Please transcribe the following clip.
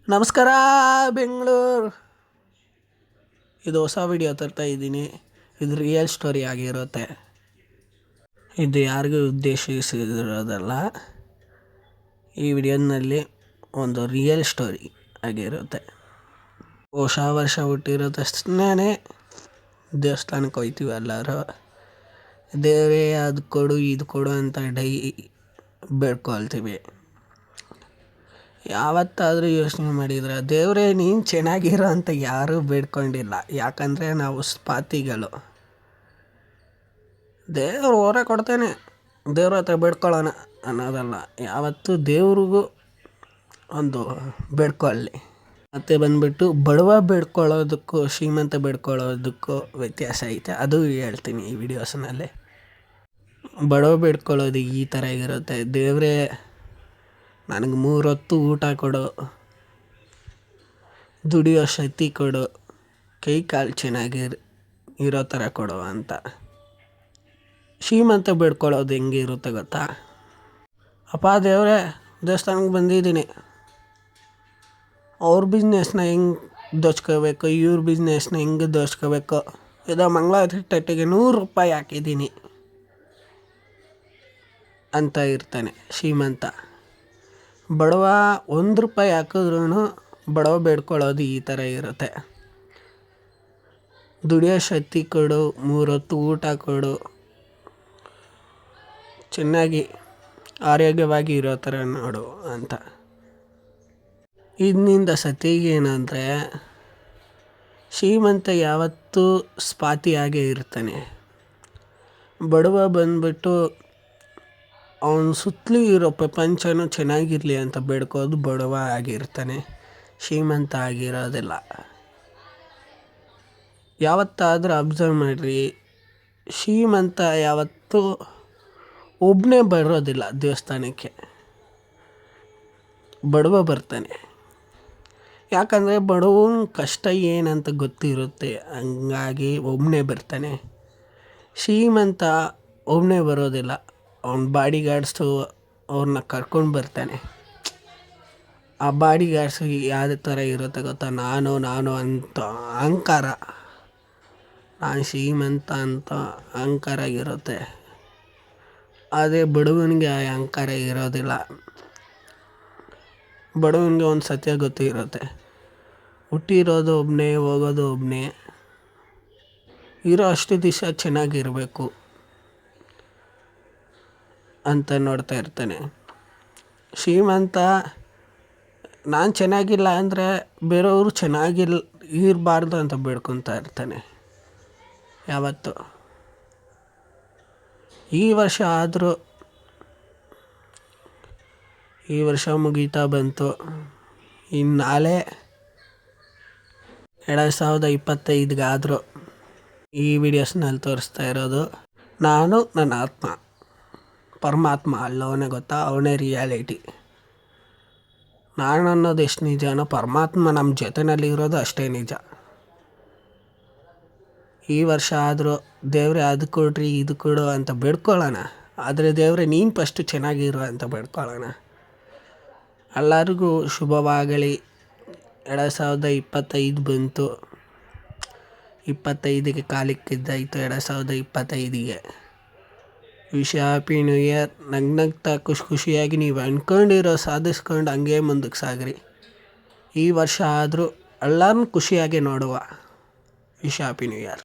ನಮಸ್ಕಾರ ಬೆಂಗಳೂರು. ಇದು ಹೊಸ ವಿಡಿಯೋ ತರ್ತಾ ಇದ್ದೀನಿ. ಇದು ರಿಯಲ್ ಸ್ಟೋರಿ ಆಗಿರುತ್ತೆ. ಇದು ಯಾರಿಗೂ ಉದ್ದೇಶಿಸಿರೋದಲ್ಲ. ಈ ವಿಡಿಯೋನಲ್ಲಿ ಒಂದು ರಿಯಲ್ ಸ್ಟೋರಿ ಆಗಿರುತ್ತೆ. ಹೊಸ ವರ್ಷ ಹುಟ್ಟಿರೋ ತಕ್ಷಣನೇ ದೇವಸ್ಥಾನಕ್ಕೆ ಹೋಗ್ತೀವಿ ಎಲ್ಲರೂ. ದೇವರೇ ಅದು ಕೊಡು ಇದು ಕೊಡು ಅಂತ ಬೇಡ್ಕೊಳ್ತೀವಿ. ಯಾವತ್ತಾದರೂ ಯೋಚನೆ ಮಾಡಿದ್ರೆ ದೇವರೇ ನೀನು ಚೆನ್ನಾಗಿರೋ ಅಂತ ಯಾರೂ ಬೇಡ್ಕೊಂಡಿಲ್ಲ. ಯಾಕಂದರೆ ನಾವು ಸ್ಪಾತಿಗಳು. ದೇವರು ಹೊರ ಕೊಡ್ತಾನೆ, ದೇವ್ರ ಹತ್ರ ಬೇಡ್ಕೊಳ್ಳೋಣ ಅನ್ನೋದಲ್ಲ. ಯಾವತ್ತೂ ದೇವ್ರಿಗೂ ಒಂದು ಬೇಡ್ಕೊಳ್ಳಿ. ಮತ್ತು ಬಂದುಬಿಟ್ಟು ಬಡವ ಬೇಡ್ಕೊಳ್ಳೋದಕ್ಕೂ ಶ್ರೀಮಂತ ಬೇಡ್ಕೊಳ್ಳೋದಕ್ಕೂ ವ್ಯತ್ಯಾಸ ಐತೆ. ಅದು ಹೇಳ್ತೀನಿ ಈ ವಿಡಿಯೋಸ್ನಲ್ಲಿ. ಬಡವ ಬೇಡ್ಕೊಳ್ಳೋದು ಈ ಥರ ಇರುತ್ತೆ. ದೇವರೇ ನನಗೆ 3 ಹೊತ್ತು ಊಟ ಕೊಡು, ದುಡಿಯೋ ಶಕ್ತಿ ಕೊಡು, ಕೈ ಕಾಲು ಚೆನ್ನಾಗಿ ಇರೋ ಥರ ಕೊಡು ಅಂತ. ಶ್ರೀಮಂತ ಬೇಡ್ಕೊಳ್ಳೋದು ಹೆಂಗೆ ಇರುತ್ತೆ ಗೊತ್ತಾ? ಅಪ್ಪ ದೇವರೇ ದೇವಸ್ಥಾನಕ್ಕೆ ಬಂದಿದ್ದೀನಿ, ಅವ್ರ ಬಿಸ್ನೆಸ್ನ ಹೆಂಗೆ ದೋಚ್ಕೋಬೇಕು, ಇವ್ರ ಬಿಸ್ನೆಸ್ನ ಹೆಂಗೆ ದೋಚ್ಕೋಬೇಕು, ಇದೋ ಮಂಗಳಾರತಿ ತಟ್ಟೆಗೆ 100 ರೂಪಾಯಿ ಹಾಕಿದ್ದೀನಿ ಅಂತ ಇರ್ತಾನೆ ಶ್ರೀಮಂತ. ಬಡವ 1 ರೂಪಾಯಿ ಹಾಕಿದ್ರೂ ಬಡವ ಬೇಡ್ಕೊಳ್ಳೋದು ಈ ಥರ ಇರುತ್ತೆ. ದುಡಿಯೋ ಶಕ್ತಿ ಕೊಡು, 3 ಹೊತ್ತು ಊಟ ಕೊಡು, ಚೆನ್ನಾಗಿ ಆರೋಗ್ಯವಾಗಿ ಇರೋ ಥರ ನೋಡು ಅಂತ. ಇದರಿಂದ ಸತಿಗೇನಂದರೆ ಶ್ರೀಮಂತ ಯಾವತ್ತೂ ಸ್ಪಾತಿಯಾಗೇ ಇರ್ತಾನೆ. ಬಡವ ಬಂದ್ಬಿಟ್ಟು ಅವನ ಸುತ್ತಲೂ ಇರೋ ಪ್ರಪಂಚನೂ ಚೆನ್ನಾಗಿರಲಿ ಅಂತ ಬೇಡ್ಕೋದು ಬಡವ ಆಗಿರ್ತಾನೆ, ಶ್ರೀಮಂತ ಆಗಿರೋದಿಲ್ಲ. ಯಾವತ್ತಾದರೂ ಅಬ್ಸರ್ವ್ ಮಾಡಿರಿ, ಶ್ರೀಮಂತ ಯಾವತ್ತೂ ಒಬ್ಬನೇ ಬರೋದಿಲ್ಲ ದೇವಸ್ಥಾನಕ್ಕೆ, ಬಡವ ಬರ್ತಾನೆ. ಯಾಕಂದರೆ ಬಡವನ ಕಷ್ಟ ಏನಂತ ಗೊತ್ತಿರುತ್ತೆ, ಹಂಗಾಗಿ ಒಬ್ಬನೇ ಬರ್ತಾನೆ. ಶ್ರೀಮಂತ ಒಬ್ಬನೇ ಬರೋದಿಲ್ಲ, ಅವ್ನ ಬಾಡಿ ಗಾರ್ಡ್ಸು ಅವ್ರನ್ನ ಕರ್ಕೊಂಡು ಬರ್ತಾನೆ. ಆ ಬಾಡಿ ಗಾರ್ಡ್ಸು ಯಾವುದೇ ಥರ ಇರುತ್ತೆ ಗೊತ್ತಾ? ನಾನು ಅಂತ ಅಹಂಕಾರ, ನಾನು ಶ್ರೀಮಂತ ಅಂತ ಅಹಂಕಾರ ಇರುತ್ತೆ. ಆದರೆ ಬಡವನಿಗೆ ಆ ಅಹಂಕಾರ ಇರೋದಿಲ್ಲ. ಬಡವನಿಗೆ ಒಂದು ಸತ್ಯ ಗೊತ್ತಿರುತ್ತೆ, ಹುಟ್ಟಿರೋದು ಒಬ್ಬನೇ, ಹೋಗೋದು ಒಬ್ಬನೇ, ಇರೋ ಅಷ್ಟು ದಿವಸ ಚೆನ್ನಾಗಿರಬೇಕು ಅಂತ ನೋಡ್ತಾ ಇರ್ತಾನೆ. ಶ್ರೀಮಂತ ನಾನು ಚೆನ್ನಾಗಿಲ್ಲ ಅಂದರೆ ಬೇರೆಯವರು ಇರಬಾರ್ದು ಅಂತ ಬೇಡ್ಕೊತಾ ಇರ್ತಾನೆ ಯಾವತ್ತು. ಈ ವರ್ಷ ಮುಗೀತಾ ಬಂತು. ಇನ್ನು ನಾಳೆ 2025 ಈ ವಿಡಿಯೋಸ್ನಲ್ಲಿ ತೋರಿಸ್ತಾ ಇರೋದು ನಾನು, ನನ್ನ ಆತ್ಮ, ಪರಮಾತ್ಮ ಅಲ್ಲವನೇ ಗೊತ್ತಾ, ಅವನೇ ರಿಯಾಲಿಟಿ. ನಾನು ಅನ್ನೋದು ಎಷ್ಟು ನಿಜನೋ ಪರಮಾತ್ಮ ನಮ್ಮ ಜೊತೆಯಲ್ಲಿ ಇರೋದು ಅಷ್ಟೇ ನಿಜ. ಈ ವರ್ಷ ಆದರೂ ದೇವರೇ ಅದು ಕೊಡ್ರಿ ಇದು ಕೊಡು ಅಂತ ಬೇಡ್ಕೊಳ್ಳೋಣ. ಆದರೆ ದೇವರೇ ನೀನು ಫಸ್ಟು ಚೆನ್ನಾಗಿರು ಅಂತ ಬೇಡ್ಕೊಳ್ಳೋಣ. ಎಲ್ಲರಿಗೂ ಶುಭವಾಗಲಿ. 2025 ಬಂತು, 25ಗೆ ಕಾಲಿಕ್ಕಿದ್ದಾಯಿತು 2025ಗೆ. Happy new year. ನಗ್ನಗ್ತಾ ಖುಷಿಯಾಗಿ ನೀವು ಅಂದ್ಕೊಂಡಿರೋ ಸಾಧಿಸ್ಕೊಂಡು ಹಂಗೆ ಮುಂದಕ್ಕೆ ಸಾಗ್ರಿ. ಈ ವರ್ಷ ಆದರೂ ಎಲ್ಲರನ್ನೂ ಖುಷಿಯಾಗಿ ನೋಡುವ. Happy new year.